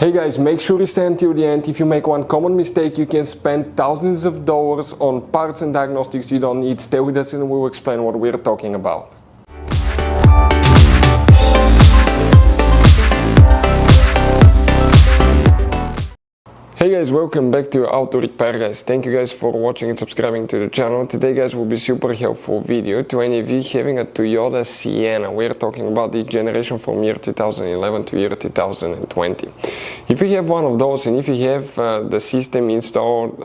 Hey guys, make sure you stay until the end. If you make one common mistake, you can spend thousands of dollars on parts and diagnostics you don't need. Stay with us and we will explain what we're talking about. Hey guys, welcome back to Auto Repair guys. Thank you guys for watching and subscribing to the channel. Today guys will be super helpful video to any of you having a Toyota Sienna. We're talking about the generation from year 2011 to year 2020. If you have one of those and if you have the system installed,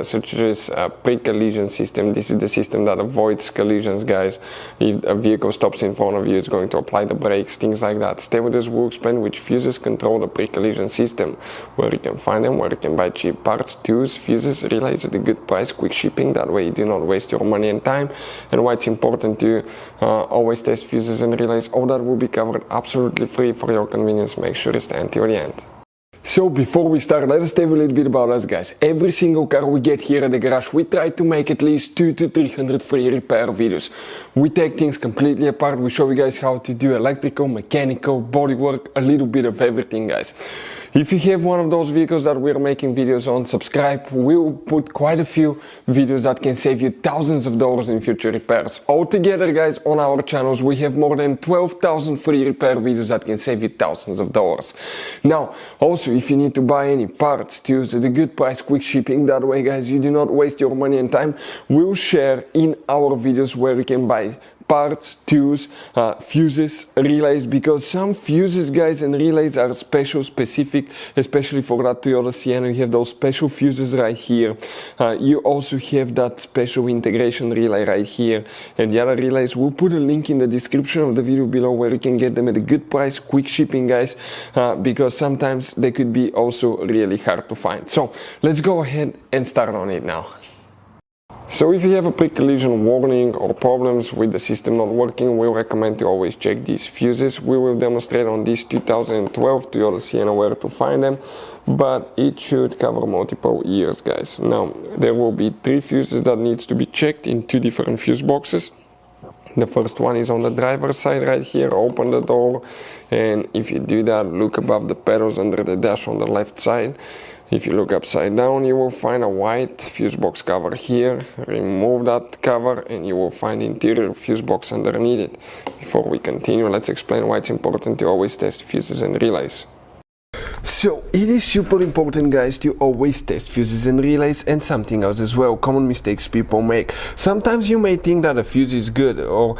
such as a pre-collision system, this is the system that avoids collisions guys. If a vehicle stops in front of you, it's going to apply the brakes, things like that. Stay with us, we'll explain which fuses control the pre-collision system, where you can find them, where you can buy cheap parts, tools, fuses, relays at a good price, quick shipping, that way you do not waste your money and time, and why it's important to always test fuses and relays. All that will be covered absolutely free for your convenience. Make sure you stay until the end. So before we start, let us tell you a little bit about us guys. Every single car we get here at the garage, we try to make at least 200 to 300 free repair videos. We take things completely apart, we show you guys how to do electrical, mechanical, bodywork, a little bit of everything guys. If you have one of those vehicles that we're making videos on, subscribe. We'll put quite a few videos that can save you thousands of dollars in future repairs. Altogether guys, on our channels we have more than 12,000 free repair videos that can save you thousands of dollars. Now, also if you need to buy any parts, tools at a good price, quick shipping, that way guys you do not waste your money and time, we'll share in our videos where you can buy parts, tools, fuses, relays, because some fuses guys and relays are specific, especially for that Toyota Sienna. You have those special fuses right here. You also have that special integration relay right here, and the other relays, we'll put a link in the description of the video below where you can get them at a good price, quick shipping guys, because sometimes they could be also really hard to find. So let's go ahead and start on it now. So if you have a pre-collision warning or problems with the system not working, we recommend to always check these fuses. We will demonstrate on this 2012 Toyota Sienna where to find them, but it should cover multiple years guys. Now there will be 3 fuses that needs to be checked in 2 different fuse boxes. The first one is on the driver's side right here. Open the door, and if you do that, look above the pedals under the dash on the left side. If you look upside down, you will find a white fuse box cover here. Remove that cover and you will find the interior fuse box underneath it. Before we continue, let's explain why it's important to always test fuses and relays. So it is super important guys to always test fuses and relays, and something else as well, common mistakes people make. Sometimes you may think that a fuse is good, or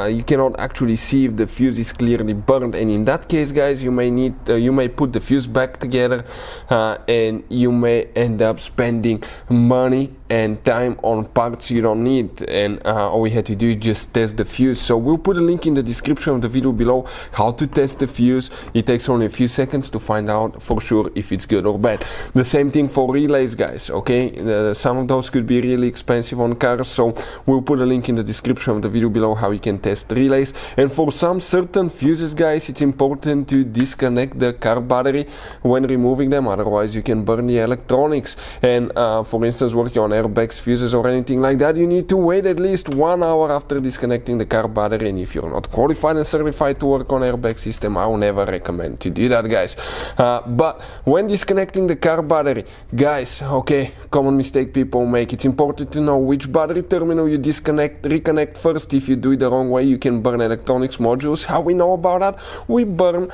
you cannot actually see if the fuse is clearly burned, and in that case guys you may put the fuse back together and you may end up spending money and time on parts you don't need, and all we had to do is just test the fuse. So we'll put a link in the description of the video below how to test the fuse. It takes only a few seconds to find out for sure if it's good or bad. The same thing for relays guys, okay? Some of those could be really expensive on cars, so we'll put a link in the description of the video below how you can test relays. And for some certain fuses guys, it's important to disconnect the car battery when removing them, otherwise you can burn the electronics. And for instance, working on airbags, fuses or anything like that, you need to wait at least 1 hour after disconnecting the car battery, and if you're not qualified and certified to work on airbag system, I will never recommend to do that guys. But when disconnecting the car battery guys, okay, common mistake people make, it's important to know which battery terminal you reconnect first. If you do it the wrong way, you can burn electronics modules. How we know about that? We burn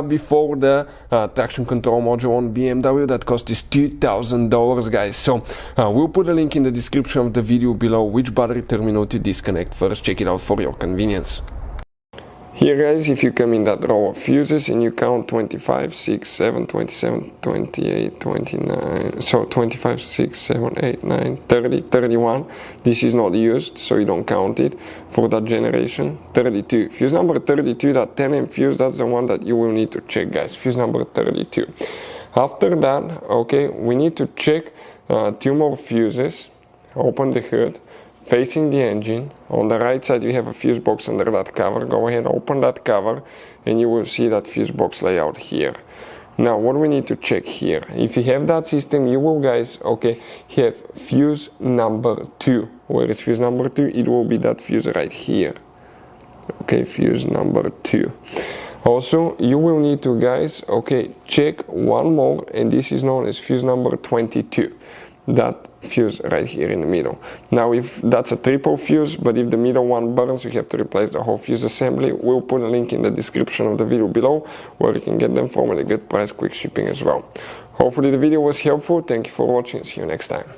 before the traction control module on BMW that cost us $2,000 guys. So we'll put a link in the description of the video below which battery terminal to disconnect first. Check it out for your convenience. Here guys, if you come in that row of fuses and you count 25, 6, 7, 27, 28, 29, so 25, 6, 7, 8, 9, 30, 31, this is not used, so you don't count it for that generation. 32, fuse number 32, that 10 fuse, that's the one that you will need to check guys, fuse number 32. After that, okay, we need to check 2 more fuses. Open the hood, facing the engine. On the right side you have a fuse box under that cover. Go ahead, open that cover, and you will see that fuse box layout here. Now what we need to check here, if you have that system, you will guys, okay, have fuse number 2. Where is fuse number 2? It will be that fuse right here. Okay, fuse number 2. Also, you will need to, guys, okay, check one more, and this is known as fuse number 22. That fuse right here in the middle. Now, if that's a triple fuse, but if the middle one burns, you have to replace the whole fuse assembly. We'll put a link in the description of the video below where you can get them from at a good price, quick shipping as well. Hopefully the video was helpful. Thank you for watching. See you next time.